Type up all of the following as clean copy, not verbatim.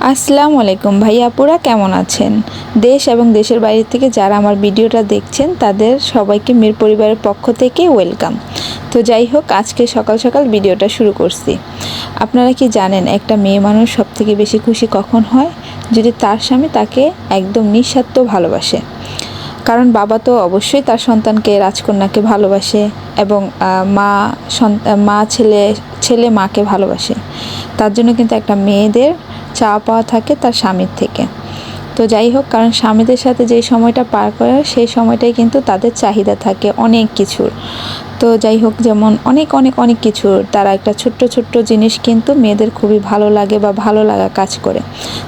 আসসালামু আলাইকুম ভাইয়া আপুরা, কেমন আছেন? দেশ এবং দেশের বাইরে থেকে যারা আমার ভিডিওটা দেখছেন তাদের সবাইকে মির পরিবারের পক্ষ থেকে ওয়েলকাম। তো যাই হোক, আজকে সকাল সকাল ভিডিওটা শুরু করছি। আপনারা কি জানেন একটা মেয়ে মানুষ সবথেকে বেশি খুশি কখন হয়? যদি তার স্বামী তাকে একদম নিঃস্বার্থ ভালোবাসে। কারণ বাবা তো অবশ্যই তার সন্তানকে, রাজকন্যাকে ভালোবাসে এবং মা ছেলে মাকে ভালোবাসে। তার জন্য কিন্তু একটা মেয়েদের চাওয়া পাওয়া থাকে তার স্বামীর থেকে। তো যাই হোক, কারণ স্বামীদের সাথে যেই সময়টা পার করে সেই সময়টাই কিন্তু তাদের চাহিদা থাকে অনেক কিছুর। তো যাই হোক, যেমন অনেক অনেক অনেক কিছুর তারা একটা ছোট্ট ছোট্ট জিনিস কিন্তু মেয়েদের খুবই ভালো লাগে বা ভালো লাগা কাজ করে।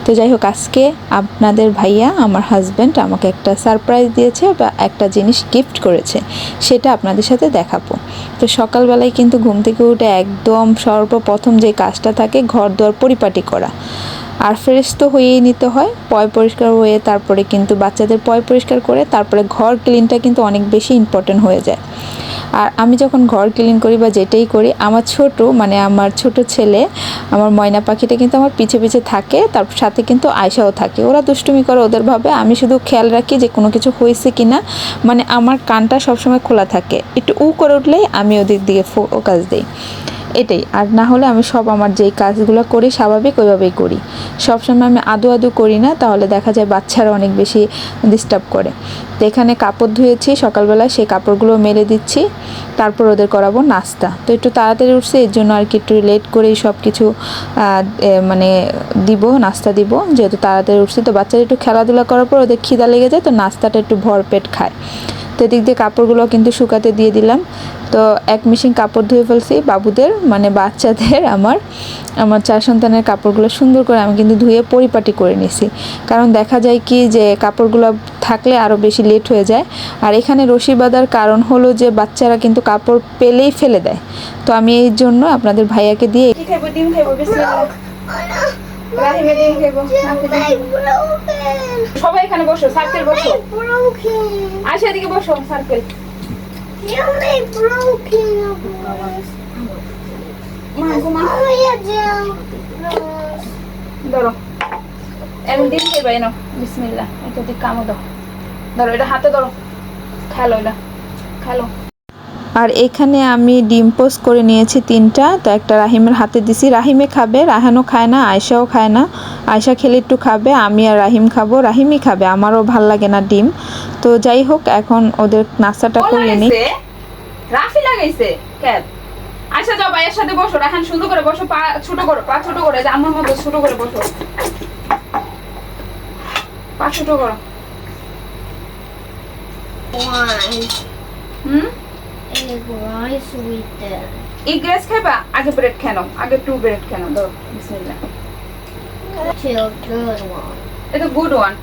তো যাই হোক, আজকে আপনাদের ভাইয়া আমার হাজব্যান্ড আমাকে একটা সারপ্রাইজ দিয়েছে বা একটা জিনিস গিফট করেছে, সেটা আপনাদের সাথে দেখাবো। তো সকালবেলায় কিন্তু ঘুম থেকে উঠে একদম সর্বপ্রথম যে কাজটা থাকে ঘর দুয়ার পরিপাটি করা, আর ফ্রেশ তো হয়েই নিতে হয়। পয় পরিষ্কার হয়ে তারপরে কিন্তু বাচ্চাদের পয় পরিষ্কার করে তারপরে ঘর ক্লিনটা কিন্তু অনেক বেশি ইম্পর্টেন্ট হয়ে যায়। আর আমি যখন ঘর ক্লিন করি বা যেটাই করি, আমার ছোট ছেলে, আমার ময়না পাখিটা কিন্তু আমার পিছে পিছে থাকে, তার সাথে কিন্তু আয়শাও থাকে। ওরা দুষ্টুমি করে ওদের ভাবে, আমি শুধু খেয়াল রাখি যে কোনো কিছু হয়েছে কি না। আমার কানটা সবসময় খোলা থাকে, একটু করে উঠলেই আমি ওদের দিকে ফোকাস দিই, এটাই। আর না হলে আমি আমার যেই কাজগুলো করি স্বাভাবিক ওইভাবেই করি। সবসময় আমি আদু করি না, তাহলে দেখা যায় বাচ্চারা অনেক বেশি ডিস্টার্ব করে। তো এখানে কাপড় ধুয়েছি সকালবেলা, সেই কাপড়গুলো মেলে দিচ্ছি, তারপর ওদের করাবো নাস্তা। তো একটু তাড়াতাড়ি উঠছে, এর জন্য আর কি একটু লেট করেই সব কিছু নাস্তা দিব, যেহেতু তাড়াতাড়ি উঠছি। তো বাচ্চারা একটু খেলাধুলা করার পর ওদের খিদা লেগে যায়, তো নাস্তাটা একটু ভরপেট খায়। তো এদিক দিয়ে কাপড়গুলো কিন্তু শুকাতে দিয়ে দিলাম। তো এক মেশিন কাপড় ধুয়ে ফেলছি বাবুদের, বাচ্চাদের, আমার 4 সন্তানের কাপড়গুলো সুন্দর করে আমি কিন্তু ধুয়ে পরিপাটি করে নিছি। কারণ দেখা যায় কি যে কাপড়গুলো থাকলে আরও বেশি লেট হয়ে যায়। আর এখানে রশি বাঁধার কারণ হলো যে বাচ্চারা কিন্তু কাপড় পেলেই ফেলে দেয়। তো আমি এই জন্য আপনাদের ভাইয়াকে দিয়ে সবাই এখানে বসো, সার্কেল বসো, আসে এদিকে বসো, সার্কেল। ধরো এখন ডিম খেয়ে নাও, বিসমিল্লাহ। এটা দিয়ে কামো দাও, ধরো এটা হাতে ধরো, খেলো এটা খেলো। আর এখানে আমি ডিম পোস্ট করে নিয়েছি 3টা। তো একটা রাহিমের হাতে দিছি, রাহিমে খাবে, রাহানও খায় না, আয়শাও খায় না। আয়শা খেলে একটু খাবে, আমি আর রাহিম খাবো, রাহিমই খাবে, আমারও ভাল লাগে না ডিম। তো যাই হোক, এখন ওদের নাস্তাটা করিয়ে নিই। রাফি লাগাইছে ক্যাপ। আচ্ছা যাও ভাইয়ের সাথে বসো, রাহান সুন্দর করে বসো, পা ছোট করো, পা ছোট করে, আমার মতো ছোট করে বসো, পা ছোট করো। এই গ্রেস খাইবা? আগে ব্রেড খানো, আগে 2 ব্রেড খানো, দাও বিসমিল্লাহ। It's a good one.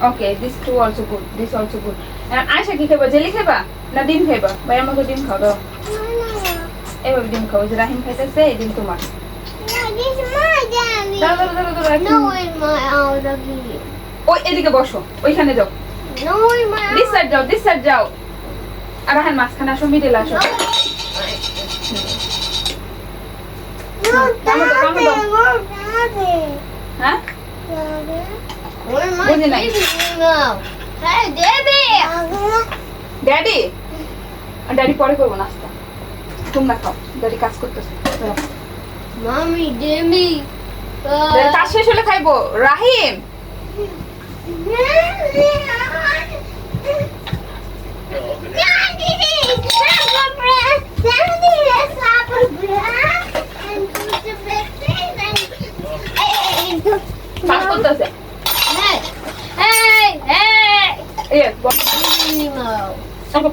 Okay, this 2 also good. This also good. Ayesha কি খাইবা? জেলি খাইবা না ডিম খাইবা? ভাই আমাকে ডিম খাও দাও। এভাবে ডিম খাও, যে রাহিম খাইতেছে এই ডিম তোমার। ওই এদিকে বসো, ওইখানে যাও, দিস সাইড যাও। আর রাহান মাঝখানে আসো, মিডল আসো। হ্যাঁ ড্যাডি, ড্যাডি পরে করবো নাস্তা, তোমরা খাও, ড্যাডি কাজ করতেছে। কাজ শেষ হলে খাইবো। রাহিম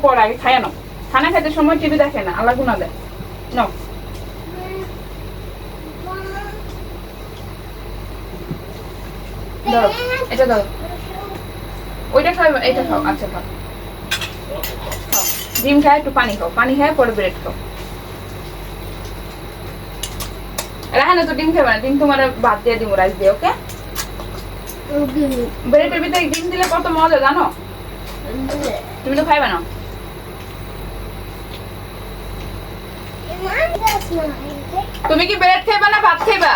পর আগে খায় নাও, খানা খাইতে সময় টিভি দেখে না, আল্লাহ গুনাহ দেয়। নাও ধরো, এটা ধরো, ওইটা খাও, এটা খাও। আচ্ছা খাও, ডিম খায়, একটু পানি খাও, পানি খায় পরে ব্রেড খাও। রাহানা তো ডিম খাবে না, ডিম তোমার ভাত দিয়ে দিব, রাইস দিয়ে। ওকে, ব্রেডের ভিতরে ডিম দিলে কত মজা জানো? তুমি তো খাইবে না। তুমি কি ব্রেড খাইবা না ভাত খাইবা?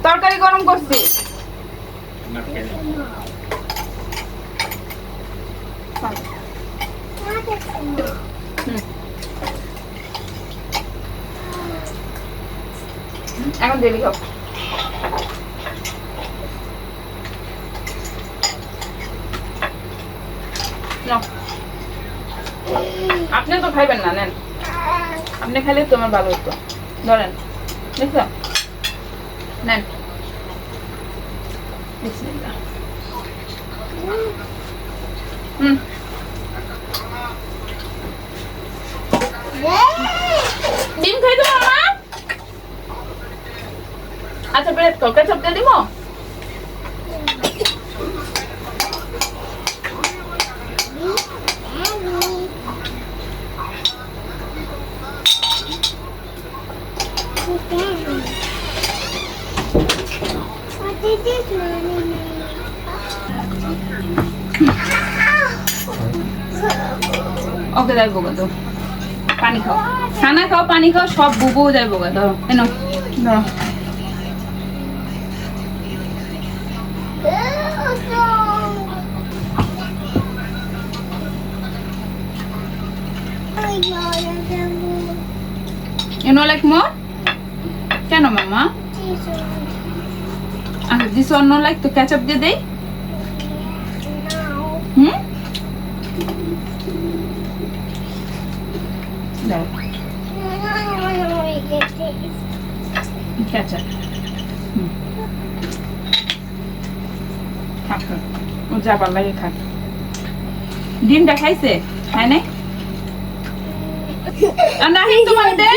তরকারি গরম করছি। এখন দেরি হোক। আপনি তো খাইবেন না, নেন। আপনি খাইলে তো আমার ভালো হতো। ধরেন, দেখছো, নেন। বিসমিল্লাহ। ডিম খাই তো মামা। আচ্ছা, ব্রেড তো কেচাপ দিয়ে দিব। ওকে যাইব গা, তো পানি খাও, খানা খাও, পানি খাও, সব বুবু যাইব গা। ধরো, এনো ধরো। You know like more? কেন মামা? আচ্ছা, this one no like, তো ketchup দিয়ে দেই? হুম? দাও। ketchup। থাক, ও যাবার লাগে খাক। ডিমটা খাইছে? খায় নাই? রাহিম তোমার দে।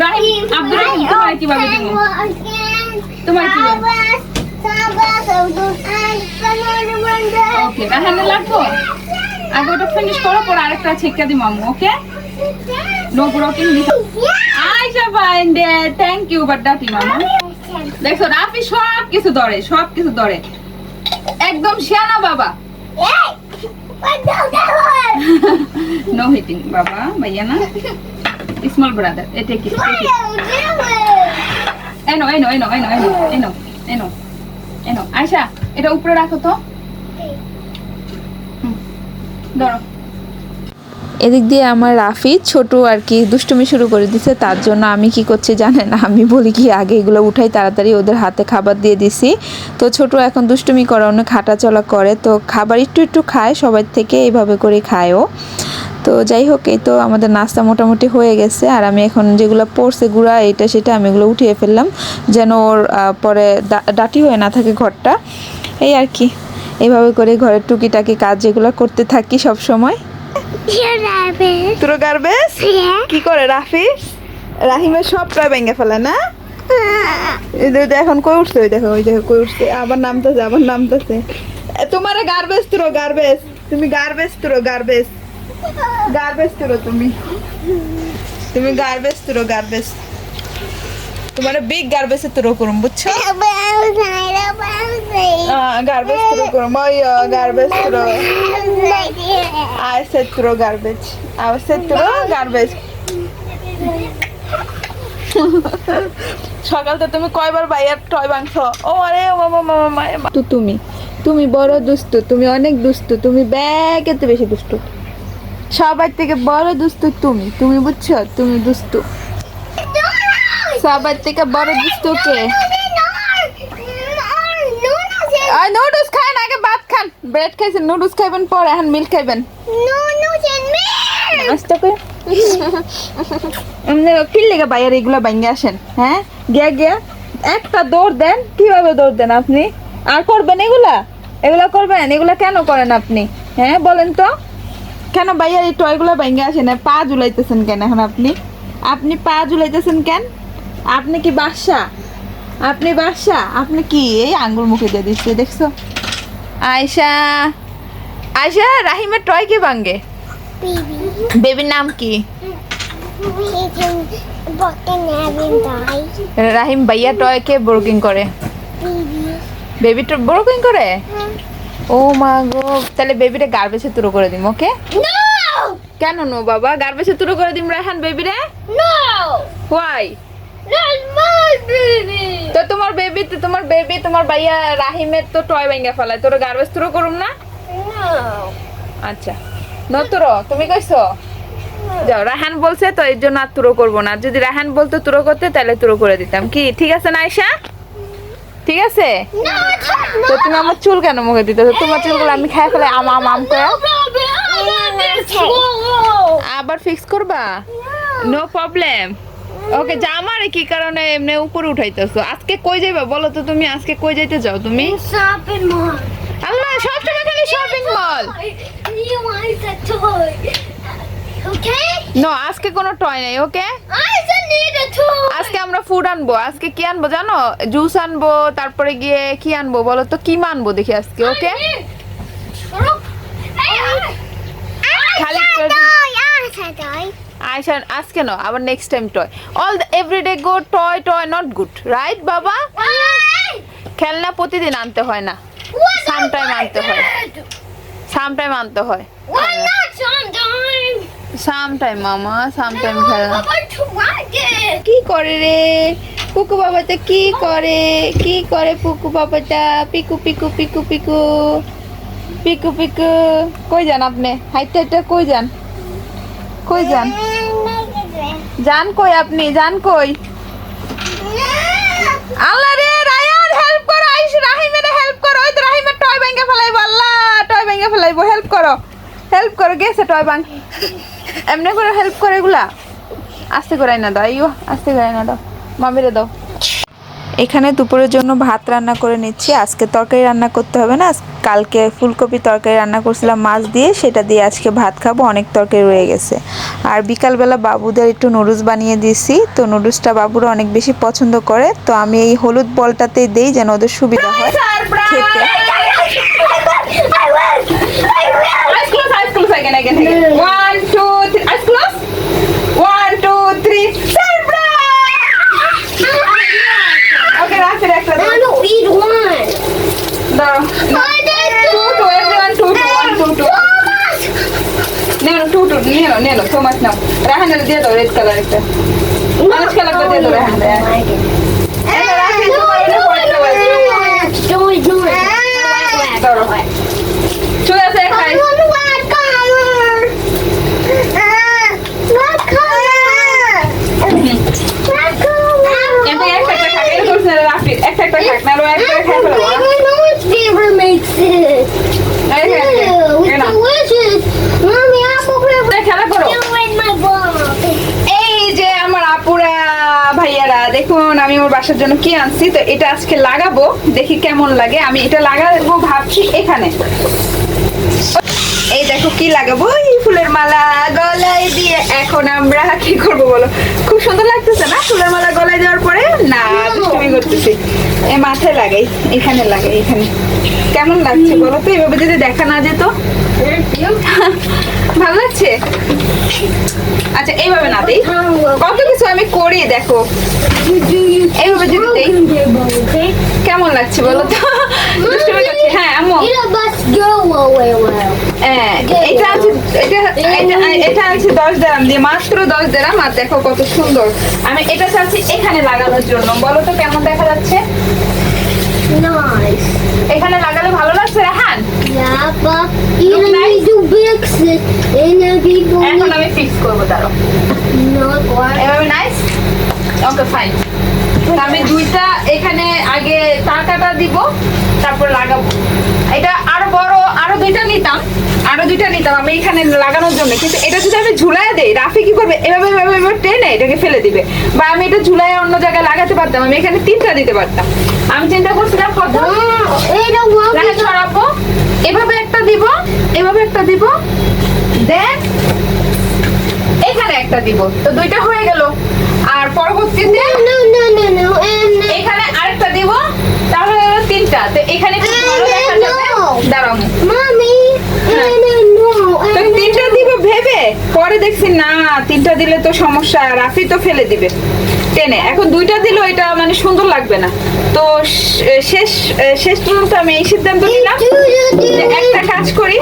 রাহিম আব্দুর রাহিম তোমার কিভাবে দিব? তোমার কিভাবে? ওকে, রাহানে লাগবো। আগে ওটা ফিনিশ করো, পর আরেকটা ছেঁকা দিই মাম্মু। ওকে, নো ব্রোকিং। আয়শা ফাইন দে, থ্যাংক ইউ বাড্ডাটি মামা। দেখো রাফি সব কিছু ধরে, সব কিছু ধরে, একদম শিয়ানা বাবা। নো হিটিং বাবা, ভাইয়া না, স্মল ব্রাদার। এটা কি? এনো এনো এনো এনো এনো এনো এনো এনো। আয়শা, এটা উপরে রাখো তো। ধরো। এদিক দিয়ে আমার রাফি ছোট আর কি দুষ্টুমি শুরু করে দিছে। তার জন্য আমি কি করছি জানেন, আমি বলি কি আগে এগুলো উঠাই, তাড়াতাড়ি ওদের হাতে খাবার দিয়ে দিছি। তো ছোট এখন দুষ্টুমি করে, অনেক হাঁটাচলা করে, তো খাবার একটু একটু খায় সবার থেকে, এইভাবে করে খায়ও। তো যাই হোক, এই তো আমাদের নাস্তা মোটামুটি হয়ে গেছে। আর আমি এখন যেগুলো পড়ছে গুঁড়া এটা সেটা আমি এগুলো উঠিয়ে ফেললাম, যেন ওর পরে ডাটি হয়ে না থাকে ঘরটা। এই আর কি, এইভাবে করে ঘরের টুকিটাকি কাজ যেগুলো করতে থাকি সব সময়। তোর গার্বেজ কি করে রাফি? রাহিমের সব প্রায় ভেঙে ফেলে না? এখন কই উঠছে, ওই দেখো, ওই দেখো কই উঠছে, আবার নামতেছে, আবার নামতেছে। তোমার গার্বেজ তুরো, গার্বেজ, তুমি গার্বেজ তুরো, গার্বেজ, গার্বেজ তুরো, তুমি গার্বেজ তুরো, গার্বেজ। তোমার বিগ গার্বেজে তুরো করুম, বুঝছো? গার্বেজ তুরো করুম, ওই garbage তুরো। I said throw garbage. I said throw garbage. সকালটা তুমি কয়বার বাইয়ার টয় ভাঙছ? ও আরে মামা মামা মামা। তো তুমি বড় দুষ্টু, তুমি অনেক দুষ্টু, তুমি ব্যাগেতে বেশি দুষ্টু, সবার থেকে বড় দুষ্টু তুমি বুঝছো? তুমি দুষ্টু, সবার থেকে বড় দুষ্টু কে? নুডলস খান, আগে ভাত খান, ব্রেড খাইছেন, নুডলস খাইবেন পরে, এখন মিল্ক খাইবেন। আস্তে করে কি লেগে বাইরে এগুলো ভাঙ্গে আসেন? হ্যাঁ, গিয়া গিয়া একটা দৌড় দেন, কিভাবে দৌড় দেন আপনি? আর করবেন এগুলা? এগুলা করবেন? এগুলা কেন করেন আপনি? হ্যাঁ বলেন তো, কেন বাইরে এই টয়গুলো ভাঙ্গে আসেন? পা ঝুলাইতেছেন কেন এখন আপনি? আপনি পা ঝুলাইতেছেন কেন? আপনি কি বাদশা? আপনি বাদশা? আপনি কি এই আঙ্গুর মুখে দিয়ে দিচ্ছে, দেখছো? আয়শা, আয়শা, রাহিমের টয় কে ভাঙ্গে? বেবির নাম কি? রাহিম ভাইয়া টয় কে ব্রোকিং করে? বেবি ব্রোকিং করে? ও মা গো, তাহলে বেবিটা গার্বেজে তুলো করে দিম। ওকে, কেন নো বাবা? গার্বেজে তুলো করে দিম রায়হান বেবিরে। No, why? তো তোমার বেবি তোমার ভাইয়া রাহিমের তো টয় ভাঙা ফেলায়, তোর গার্বেজ থ্রো করুম না? আচ্ছা নতুরো তুমি কইছো যাও, রাহান বলছে তো এর জন্য আর তুরো করবো না। যদি রাহান বলতো তুরো করতে তাহলে তুরো করে দিতাম। কি ঠিক আছে না আয়শা? ঠিক আছে। তো তুমি আমার চুল কেন মুখে দিতে? তোমার চুলগুলো আমি খাই ফেলে আম করে আবার ফিক্স করবা? No problem. ওকে যা, আমার কি কারণে এমনি উপরে উঠাইতেছো? আজকে কই যাইবা বলো তো? তুমি আজকে কই যাইতে চাও তুমি? আল্লাহ সবসময় খালি শপিং মল। নো আজকে কোনো টয় নাই। ওকে আজকে আমরা ফুড আনবো। আজকে কি আনবো জানো? জুস আনবো, তারপরে গিয়ে কি আনবো বলো তো? কি আনবো দেখি আজকে। ওকে খালি আয়শা আজকে no, আবার next time toy. All everyday go toy toy not good, right বাবা? খেলনা প্রতিদিন আনতে হয় না, সামটাইম আনতে হয়, সামটাইম আনতে হয়, সামটাইম মামা, সামটাইম খেলনা। কি করে রে পুকু বাবাটা? কি করে পুকু বাবাটা? পিকু পিকু পিকু পিকু পিকু পিকু। কই যান আপনি? হাইটে হাইটে কই যান? কই যান? যান কই আপনি? যান কই? আল্লাহ রে রায়ান হেল্প করো, আইস রাহিমের হেল্প করো। ওই তো রাহিমের টয় ভাঙা ফেলাইবো। আল্লাহ টয় ভাঙা ফেলাইবো, হেল্প করো গেছে টয় ভাঙ। এমনি করে হেল্প করে এগুলা? আস্তে করে না দাও, আইও আস্তে করে না দাও, মামিরে দাও। এখানে দুপুরের জন্য ভাত রান্না করে নিচ্ছি। আজকে তরকারি রান্না করতে হবে না, কালকে ফুলকপি তরকারি রান্না করছিলাম মাছ দিয়ে, সেটা দিয়ে আজকে ভাত খাবো, অনেক তরকারি রয়ে গেছে। আর বিকালবেলা বাবুদের একটু নুডলস বানিয়ে দিয়েছি, তো নুডলসটা বাবুরা অনেক বেশি পছন্দ করে, তো আমি এই হলুদ বলটাতেই দেই যেন ওদের সুবিধা হয় খেতে। Nelo, Thomas now. Rahan el dia do red color ekta. Orange color ko de do Rahan de. চলে আসে খাই। একটা খাক না, লো একটা খাই ফেলো। খেলা করো। এই যে আমার আপুরা ভাইয়ারা দেখুন আমি ওর বাসার জন্য কি আনছি, তো এটা আজকে লাগাবো, দেখি কেমন লাগে। আমি এটা লাগাবো ভাবছি এখানে। এই দেখো কি লাগাবো, এই ফুলের মালা গলায় দিয়ে। এখন আমরা কি করব বলো? খুব সুন্দর লাগতেছে না ফুলের মালা গলায় দেওয়ার পরে? না দুষ্টুমি করতেছি। এই মাথায় লাগাই, এখানে লাগাই, এখানে। কেমন লাগছে বলো তো? এভাবে যদি দেখা না যেত ভালো লাগছে? আচ্ছা এইভাবে না দেই, কত কিছু আমি করি দেখো। এইভাবে যদি দেই কেমন লাগছে বলো তো? দুষ্টুমি করছি। হ্যাঁ আম্মু এটা আনছি 10 দিরাম দিয়ে, মাত্র 10 দিরাম। আর দেখো কত সুন্দর। আমি এটা চাচ্ছি এখানে লাগানোর জন্য, বলো তো কেমন দেখা যাচ্ছে? এখানে লাগালে ভালো লাগছে রাহান? এখন আমি ফিক্স করবো, দাঁড়াও। এভাবে নাইস। Okay fine. আমি দুইটা এখানে আগে টাকাটা দিব, তারপর লাগাবো। এটা আরো বড়, আরো দুইটা নিতাম আমি এখানে লাগানোর জন্য। কিন্তু এটা যদি আমি ঝুলাইয়া দেই, রাফি কি করবে? এভাবে এভাবে টেনে এটাকে ফেলে দিবে। বা আমি এটা ঝুলাইয়া অন্য জায়গায় লাগাতে পারতাম, আমি এখানে 3টা দিতে পারতাম। আমি চিন্তা করছিলাম কত ছড়াবো। এভাবে একটা দিব, দেন এখানে একটা দিব, তো 2টা হয়ে গেল। আর পরবর্তীতে এখানে আরেকটা দিব, তাহলে 3টা। তো এখানে দাঁড়াও, তো 3টা দিব ভেবে পরে দেখছি না 3টা দিলে তো সমস্যা, রাফি তো ফেলে দিবে টেনে। এখন 2টা দিল, এটা মানে সুন্দর লাগবে না। তো শেষ পর্যন্ত আমি এই সিদ্ধান্ত নিলাম যে একটা কাজ করি,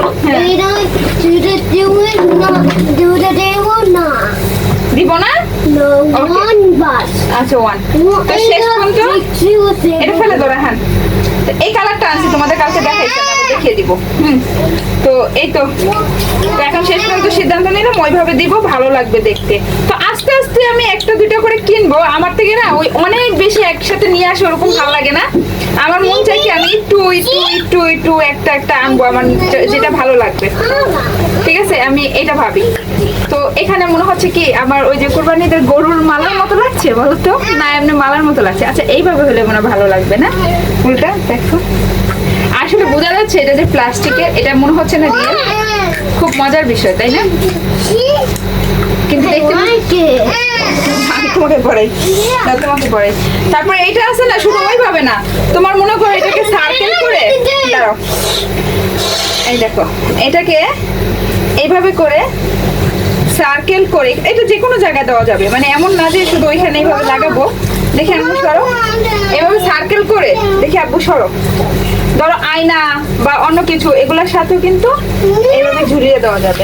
দিব না No, Okay. one bus. আচ্ছা 1 তো শেষ পর্যন্ত এটা ফেলে দাও হ্যাঁ এই কালারটা আনছি তোমাদের কালকে দেখাইছিলাম আমি দেখিয়ে দিব তো এই তো এখন শেষ পর্যন্ত সিদ্ধান্ত নিলাম ওইভাবে দিব ভালো লাগবে দেখতে তো আস্তে আস্তে আমি একটা দুইটা করে কিনবো আমার থেকে না ওই অনেক বেশি একসাথে নিয়ে আসে ওরকম ভালো লাগে না আমার মন চাই কি আমি একটু একটা একটা আনবো আমার যেটা ভালো লাগবে ঠিক আছে আমি এটা ভাবি তো এখানে মনে হচ্ছে কি আমার ওই যে কুরবানিদের গরুর মালার মতো লাগছে বলো তো না এমনি মালার মতো লাগছে আচ্ছা এইভাবে হলে মনে হয় ভালো লাগবে না ফুলটা দেখো আসলে বোঝা যাচ্ছে এটা যে প্লাস্টিকের এটা মনে হচ্ছে না রিয়েল খুব মজার বিষয় তাই না কিন্তু দেখতে আমি তোমাকে পড়াই তোমাকে পড়াই তারপরে এইটা আছে না শুধু ওইভাবে না তোমার মনে করো এটাকে সার্কেল করে দাঁড়াও এই দেখো এটাকে এইভাবে করে সার্কেল করে এটা যে কোনো জায়গায় দেওয়া যাবে মানে এমন না যে শুধু ওইখানে এইভাবে লাগাবো দেখি আম্মু সরো এভাবে সার্কেল করে দেখি আব্বু সরো ধরো আয়না বা অন্য কিছু এগুলোর সাথেও কিন্তু এইভাবে ঝুলিয়ে দেওয়া যাবে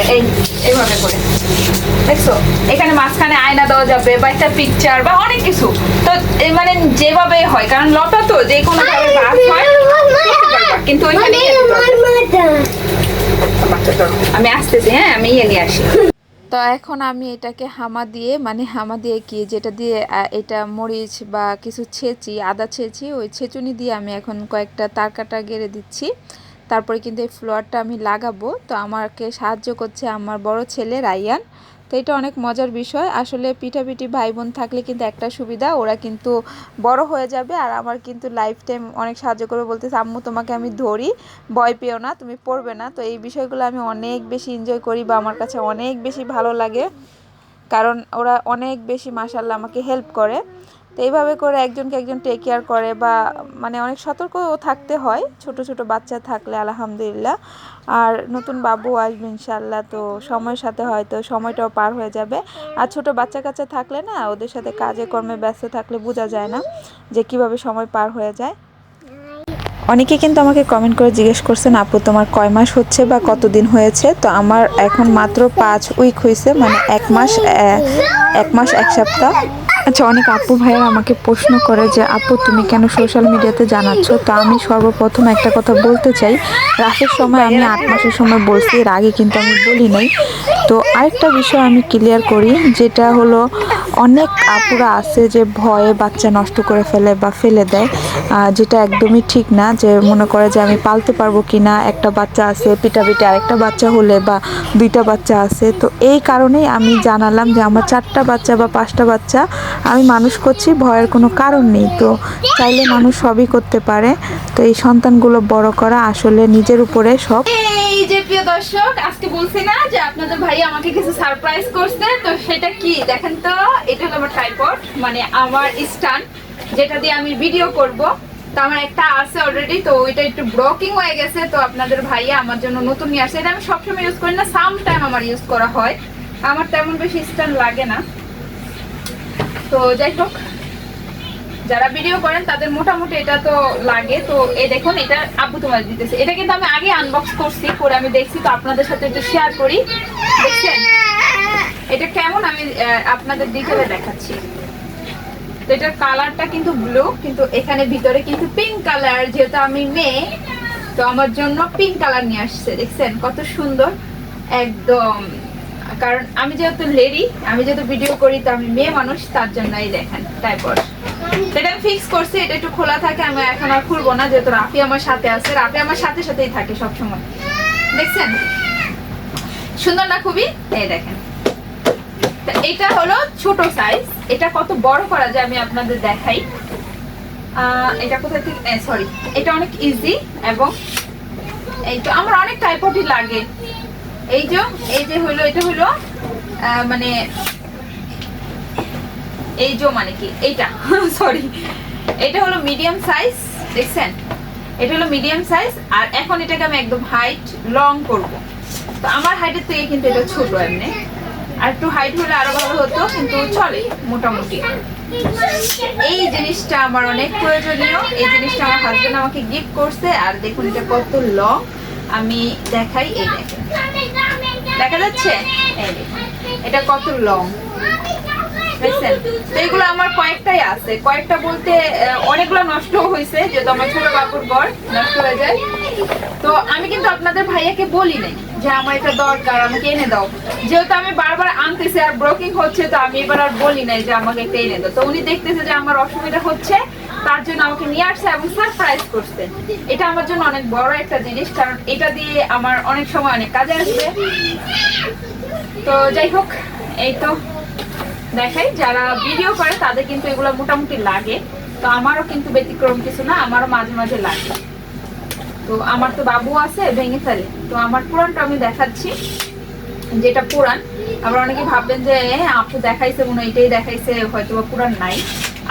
এইভাবে করে দেখছো এখানে মাঝখানে আয়না দেওয়া যাবে বা একটা পিকচার বা অনেক কিছু তো মানে যেভাবে হয় কারণ লতা তো যে কোনো ভাবে বাস হয় কিন্তু ওইখানে আমি আসতেছি হ্যাঁ আমি নিয়ে আসি তো এখন আমি এটাকে হামা দিয়ে কি যেটা দিয়ে এটা মরিচ বা কিছু ছেঁচি আদা ছেঁচি ওই ছেঁচুনি দিয়ে আমি এখন কয়েকটা তার কাটা গেড়ে দিচ্ছি তারপরে কিন্তু এই ফ্লোয়ারটা আমি লাগাবো তো আমাকে সাহায্য করছে আমার বড় ছেলে রায়ান তো এটা অনেক মজার বিষয় আসলে পিঠাপিঠি ভাই বোন থাকলে কিন্তু একটা সুবিধা ওরা কিন্তু বড় হয়ে যাবে আর আমার কিন্তু লাইফ টাইম অনেক সাহায্য করবে বলতেছে আম্মু তোমাকে আমি ধরি ভয় পেও না তুমি পড়বে না তো এই বিষয়গুলো আমি অনেক বেশি এনজয় করি বা আমার কাছে অনেক বেশি ভালো লাগে কারণ ওরা অনেক বেশি মাশাআল্লাহ আমাকে হেল্প করে তো এইভাবে করে একজনকে একজন টেক কেয়ার করে বা মানে অনেক সতর্কও থাকতে হয় ছোট ছোট বাচ্চা থাকলে আলহামদুলিল্লাহ আর নতুন বাবু আসবে ইনশাআল্লাহ তো সময়ের সাথে হয়তো সময়টাও পার হয়ে যাবে আর ছোট বাচ্চা কাচ্চা থাকলে না ওদের সাথে কাজে কর্মে ব্যস্ত থাকলে বোঝা যায় না যে কিভাবে সময় পার হয়ে যায় অনেকে কিন্তু আমাকে কমেন্ট করে জিজ্ঞেস করছেন আপু তোমার কয় মাস হচ্ছে বা কতদিন হয়েছে তো আমার এখন মাত্র 5 উইক হয়েছে মানে 1 মাস 1 সপ্তাহ আচ্ছা অনেক আপু ভাইয়েরা আমাকে প্রশ্ন করে যে আপু তুমি কেন সোশ্যাল মিডিয়াতে জানাচ্ছ তো আমি সর্বপ্রথম একটা কথা বলতে চাই রাফের সময় আমি 8 মাসের সময় বলছি এর আগে কিন্তু আমি বলি নাই তো আরেকটা বিষয় আমি ক্লিয়ার করি যেটা হলো অনেক আপুরা আছে যে ভয়ে বাচ্চা নষ্ট করে ফেলে বা ফেলে দেয় যেটা একদমই ঠিক না যে মনে করে যে আমি পালতে পারবো কিনা একটা বাচ্চা আছে পিটাপিটি আরেকটা বাচ্চা হলে বা 2টা বাচ্চা আছে তো এই কারণেই আমি জানালাম যে আমার 4টা বাচ্চা বা 5টা বাচ্চা আমি মানুষ করছি ভয়ের কোনো কারণ নেই তো চাইলে মানুষ সবই করতে পারে তো এই সন্তানগুলো বড় করা আসলে নিজের উপরে সব এই যে প্রিয় দর্শক আজকে বলছি না যে আপনাদের ভাই আমাকে কিছু সারপ্রাইজ করছে তো সেটা কি দেখেন তো এটা হলো আমার ট্রাইপড মানে আমার স্ট্যান্ড যেটা দিয়ে আমি ভিডিও করব তো আমার একটা আছে অলরেডি তো ওইটা একটু ব্লকিং হয়ে গেছে তো আপনাদের ভাইয়া আমার জন্য নতুন নিয়ে আসছে এটা আমি সবসময় ইউজ করি না সাম টাইম আমার ইউজ করা হয় আমার তেমন বেশি স্ট্যান্ড লাগে না তো যাই হোক যারা ভিডিও করেন তাদের মোটামুটি এটা তো লাগে তো এই দেখুন এটা আব্বু তোমার দিতেছে এটা কিন্তু আমি আগে আনবক্স করছি করে আমি দেখছি তো আপনাদের সাথে একটু শেয়ার করি দেখছেন এটা কেমন আমি আপনাদের ডিটেইলে দেখাচ্ছি তো এটার কালারটা কিন্তু ব্লু কিন্তু এখানে ভিতরে কিন্তু পিঙ্ক কালার যেহেতু আমি মেয়ে তো আমার জন্য পিঙ্ক কালার নিয়ে আসছে দেখছেন কত সুন্দর একদম কারণ আমি যেহেতু লেডি আমি যেহেতু ভিডিও করি তো আমি মেয়ে মানুষ তার জন্যই দেখেন তারপর এটা আমি ফিক্স করছি এটা একটু খোলা থাকে আমি এখন আর খুলবো না যেহেতু রাফি আমার সাথে আছে রাফি আমার সাথে সাথেই থাকে সবসময় দেখছেন সুন্দর না খুবই এই দেখেন এটা হলো ছোট সাইজ এটা কত বড় করা যায় আমি আপনাদের দেখাই এটা কোথা থেকে সরি এটা অনেক ইজি এবং এই তো আমার অনেক টাইপটি লাগে এই যে হলো এটা হলো মানে এই যে মানে কি এইটা সরি এটা হলো মিডিয়াম সাইজ দেখছেন এটা হলো মিডিয়াম সাইজ আর এখন এটাকে আমি একদম হাইট লং করব তো আমার হাইটের থেকে কিন্তু এটা ছোট এমনি আর একটু হাইট হলে আরো ভালো হতো কিন্তু চলে মোটামুটি এই জিনিসটা আমার অনেক প্রয়োজনীয় এই জিনিসটা আমার হাজবেন্ড আমাকে গিফট করছে আর দেখুন এটা কত লং আমি দেখাই এই দেখেন দেখা যাচ্ছে এই দেখুন এটা কত লং দেখছেন? তো এগুলো আমার কয়েকটাই আছে, কয়েকটা বলতে অনেকগুলো নষ্ট হয়েছে, যেহেতু আমার ছোট বাবুর ঘর নষ্ট হয়ে যায়। তো আমি কিন্তু আপনাদের ভাইয়াকে বলি নাই যে আমার এটা দরকার, আমাকে এনে দাও। যেহেতু আমি বারবার আনতেছি আর ব্রোকিং হচ্ছে, তো আমি এবার আর বলি নাই যে আমাকে এটা এনে দাও। তো উনি দেখতেছে যে আমার অসুবিধা হচ্ছে, তার জন্য আমাকে নিয়ে আসছে এবং সারপ্রাইজ করছে। এটা আমার জন্য অনেক বড় একটা জিনিস, কারণ এটা দিয়ে আমার অনেক সময় অনেক কাজে আসবে। তো যাই হোক, এই তো দেখাই, যারা ভিডিও করে তাদের কিন্তু এগুলো মোটামুটি লাগে। তো আমারও কিন্তু ব্যতিক্রম কিছু না, আমারও মাঝে মাঝে লাগে। তো আমার তো বাবু আছে ভেঙে ফেলে, তো আমার পুরানটা আমি দেখাচ্ছি, যেটা পুরান। আবার অনেকে ভাববেন যে আপু দেখাইছে মনে হয় এটাই দেখাইছে, হয়তো পুরান নাই,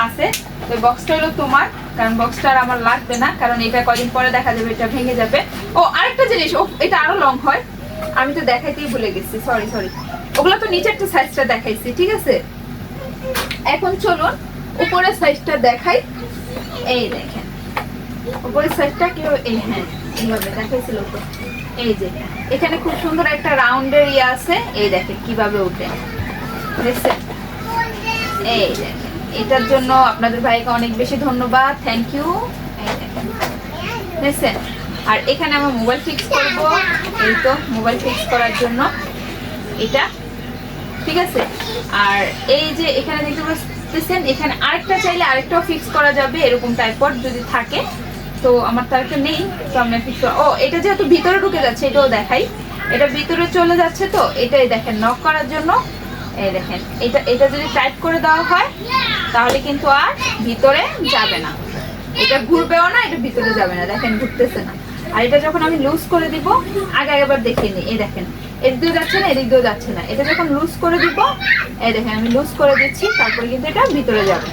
আছে। তো বক্সটা হলো তোমার, কারণ বক্সটা আর আমার লাগবে না, কারণ এটা কয়দিন পরে দেখা যাবে এটা ভেঙে যাবে। ও আরেকটা জিনিস, ও এটা আরো লং হয়, আমি তো দেখাইতেই ভুলে গেছি, সরি সরি। ওগুলো তো নিচের তো সাইজটা দেখাইছি, ঠিক আছে। এখন চলুন উপরের সাইজটা দেখাই। এই দেখেন উপরের সাইজটা কেউ, এই হ্যাঁ এইভাবে দেখাইছিল তো। এই যে এখানে খুব সুন্দর একটা রাউন্ডের ইয়ে আছে, এই দেখেন কিভাবে উঠে, দেখছেন? এই দেখেন, এটার জন্য আপনাদের ভাইকে অনেক বেশি ধন্যবাদ, থ্যাংক ইউ। দেখছেন? আর এখানে আমরা মোবাইল ফিক্স করব, এই তো মোবাইল ফিক্স করার জন্য এটা, ঠিক আছে। আর এই যে এখানে দেখতে পাচ্ছেন, এখানে আরেকটা চাইলে আরেকটাও ফিক্স করা যাবে, এরকম টাইপের যদি থাকে। তো আমার তো একটা নেই, তো আমি ফিক্স, ও এটা যেহেতু ভিতরে ঢুকে যাচ্ছে, এটাও দেখাই। এটা ভিতরে চলে যাচ্ছে, তো এটাই দেখেন নক করার জন্য। এই দেখেন, এটা যদি টাইট করে দেওয়া হয় তাহলে কিন্তু আর ভিতরে যাবে না, এটা ঘুরবেও না, এটা ভিতরে যাবে না, দেখেন ঘুরতেছে না। আর এটা যখন আমি লুজ করে দিব, আগে একবার দেখিয়ে নিই, এই দেখেন এদিক দিয়েও যাচ্ছে না, এদিক দিয়েও যাচ্ছে না। এটা যখন লুজ করে দিব, এই দেখেন আমি লুজ করে দিচ্ছি, তারপরে কিন্তু এটা ভিতরে যাবে।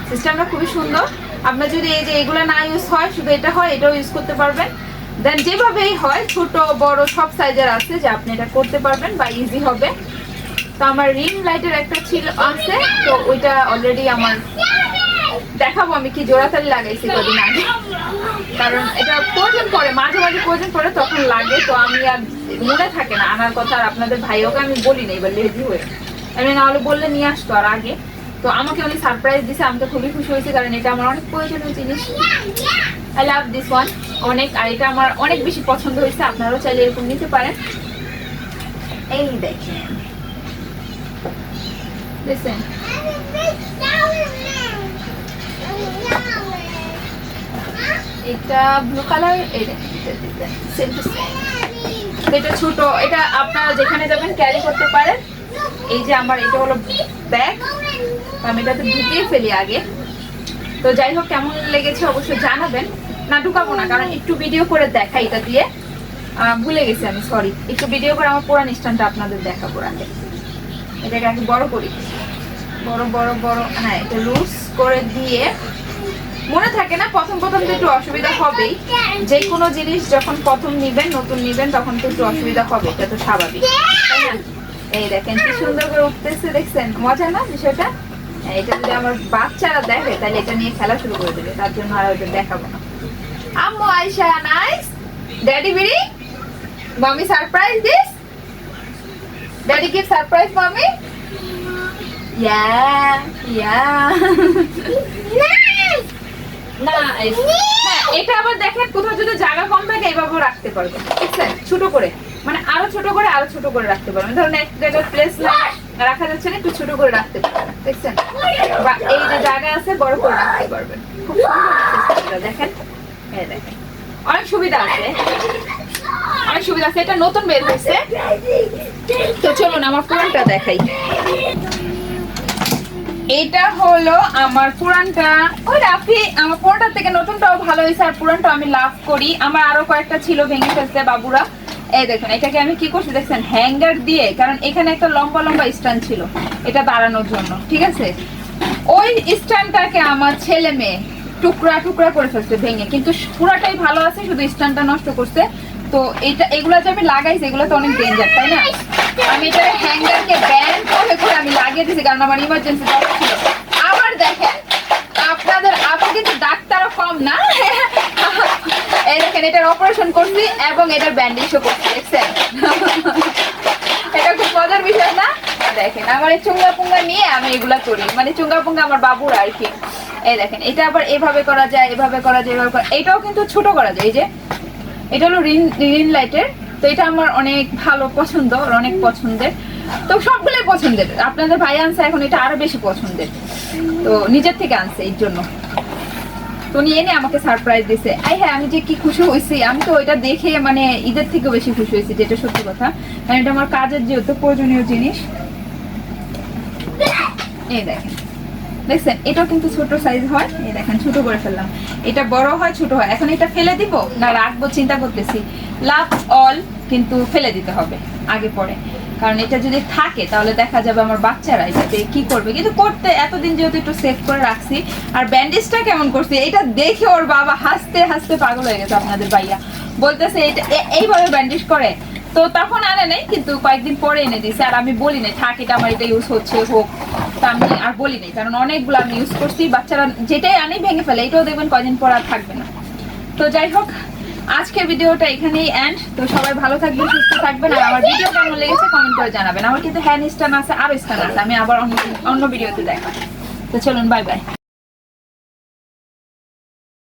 সিস্টেমটা খুবই সুন্দর। আপনার যদি এই যে এগুলো না ইউজ হয়, শুধু এটা হয়, এটাও ইউজ করতে পারবেন। দেন যেভাবেই হয়, ছোট বড় সব সাইজের আছে, যে আপনি এটা করতে পারবেন বা ইজি হবে। তো আমার রিং লাইটের একটা ছিল আছে, তো ওইটা অলরেডি আমার দেখাবো আমি কি জোড়াতালি লাগাইছি কদিন আগে, কারণ এটা প্রয়োজন পড়ে, মাঝে মাঝে প্রয়োজন পড়ে, তখন লাগে। তো আমি আর মনে থাকে না আনার কথা, আর আপনাদের ভাইওকে আমি বলি না, এবার লেজি হয়ে, এমনি না হলে বললে নিয়ে আসতো আর আগে। তো আমাকে অনেক সারপ্রাইজ দিছে, আমি তো খুবই খুশি হয়েছি, কারণ এটা আমার অনেক প্রয়োজনীয় জিনিস। আই লাভ দিস ওয়ান অনেক, আর এটা আমার অনেক বেশি পছন্দ হয়েছে। আপনারাও চাইলে এরকম নিতে পারেন। এই দেখেন, দেখছেন? এটা ব্লু কালার, এটা ছোট, এটা আপনারা যেখানে যাবেন ক্যারি করতে পারেন। এই যে আমার এটা হলো ব্যাগ, আমি এটাতে ঢুকিয়ে ফেলি আগে। তো যাই হোক, কেমন লেগেছে অবশ্যই জানাবেন। না ঢুকাবো না, কারণ একটু ভিডিও করে দেখাই, এটা দিয়ে ভুলে গেছি আমি, সরি। একটু ভিডিও করে আমার পুরান স্ট্যান্ডটা আপনাদের দেখাবো আগে। এটাকে আগে বড় করি, বড় বড় বড়, হ্যাঁ এটা লুজ করে দিয়ে। মনে থাকে না, প্রথম প্রথম তো একটু অসুবিধা হবেই, যে কোনো জিনিস যখন প্রথম নিবেন, নতুন নিবেন, তখন তো একটু অসুবিধা হবে, এটা তো স্বাভাবিক, তাই না? এই দেখেন কি সুন্দর করে উঠতেছে, দেখছেন? মজা না বিষয়টা? এটা যদি আমার বাচ্চারা দেখে তাহলে এটা নিয়ে খেলা শুরু করে দেবে, তার জন্য আর ওদের দেখাবো না। আম্মু আয়শা নাইস, ড্যাডি বিড়ি, মামি surprise this, daddy give surprise মামি, ইয়া ইয়া না। হ্যাঁ, এটা আবার দেখেন কোথাও যদি জায়গা কম থাকে এইভাবে রাখতে পারবেন, বুঝছেন? ছোট করে, মানে আরো ছোট করে, আরো ছোট করে রাখতে পারবেন। ধরুন এক জায়গায় প্লেস না রাখা যাচ্ছে না, একটু ছোট করে রাখতে পারবেন, দেখছেন? বা এই যে জায়গা আছে, বড় করে রাখতে পারবেন। খুব সুন্দর দেখেন, এই দেখেন, অনেক সুবিধা আছে, অনেক সুবিধা আছে। এটা নতুন বের হয়েছে। তো চলুন আমার পুরানটা দেখাই। এটা হলো আমার পুরানটা। ওই রাফি, আমার পুরানটার থেকে নতুনটাও ভালো হয়েছে, আর পুরানটা আমি লাভ করি। আমার আরো কয়েকটা ছিল, ভেঙে ফেলছে বাবুরা। এই দেখুন, এটাকে আমি কি করছি দেখছেন? হ্যাঙ্গার দিয়ে, কারণ এখানে একটা লম্বা লম্বা স্ট্যান্ড ছিল এটা দাঁড়ানোর জন্য, ঠিক আছে? ওই স্ট্যান্ডটাকে আমার ছেলে মেয়ে টুকরা টুকরা করে ফেলছে ভেঙে, কিন্তু পুরাটাই ভালো আছে, শুধু স্ট্যান্ডটা নষ্ট করছে। তো এটা, এগুলা যে আমি লাগাইছি, এগুলো তো অনেক ডেঞ্জার, তাই না? আমি এটা হ্যাঙ্গারকে ব্যান্ড করে করে আমি লাগিয়ে দিয়েছি, কারণ আমার ইমার্জেন্সি দরকার ছিল। আবার দেখেন, আপনাদের আপনি কিন্তু ডাক্তারও কম না। এই দেখেন, এটার অপারেশন করছি এবং এটার ব্যান্ডেজও করছি, দেখছেন? এটা খুব মজার বিষয় না? দেখেন আমার এই চুঙ্গা পুঙ্গা নিয়ে আমি এগুলা করি, মানে চুঙ্গা পুঙ্গা আমার বাবুর আর কি। এই দেখেন এটা আবার এভাবে করা যায়, এভাবে করা যায়, এভাবে এটাও কিন্তু ছোট করা যায়। এই যে এটা হলো রিন লাইটের, তো এটা আমার অনেক ভালো পছন্দ, অনেক পছন্দের। তো সবগুলোই পছন্দের, আপনাদের ভাই আনছে এখন এটা আরো বেশি পছন্দের, তো নিজের থেকে আনছে এই জন্য। তো নিয়ে এনে আমাকে সারপ্রাইজ দিছে। হ্যাঁ আমি যে কি খুশি হয়েছি, আমি তো ওইটা দেখে মানে ঈদের থেকে বেশি খুশি হয়েছি, যেটা সত্যি কথা, কারণ এটা আমার কাজের যেহেতু প্রয়োজনীয় জিনিস। এই দেখেন, দেখছেন এটাও কিন্তু ছোট সাইজ হয়। এই দেখেন ছোট করে ফেললাম, এটা বড় হয় ছোট হয়। এখন এটা ফেলে দিব না রাখবো চিন্তা করতেছি। লাভ অল কিন্তু ফেলে দিতে হবে আগে পরে, কারণ এটা যদি থাকে তাহলে দেখা যাবে আমার বাচ্চারা এটাতে কি করবে। কিন্তু করতে এতদিন যেহেতু একটু সেভ করে রাখছি। আর ব্যান্ডেজটা কেমন করছি এটা দেখে ওর বাবা হাসতে হাসতে পাগল হয়ে গেছে। আপনাদের ভাইয়া বলতেছে এটা এইভাবে ব্যান্ডেজ করে, তো তখন আনে নাই, কিন্তু কয়েকদিন পরে এনে দিছে। আর আমি বলি নাই থাক এটা আমার এটা ইউজ হচ্ছে হোক, তা আমি আর বলি নাই, কারণ অনেকগুলো আমি ইউজ করছি। বাচ্চারা যেটাই আনি ভেঙে ফেলে, এটাও দেখবেন কয়দিন পর আর থাকবে না। তো যাই হোক, আজকের ভিডিওটা এখানেই এন্ড। তো সবাই ভালো থাকবেন, সুস্থ থাকবেন। আর আমার ভিডিও কেমন লেগেছে কমেন্ট করে জানাবেন। আমার কিন্তু হ্যান্ড স্ট্যান্ড আছে, আরো স্ট্যান্ড আছে, আমি আবার অন্য ভিডিওতে দেখাবো। তো চলুন, বাই বাই।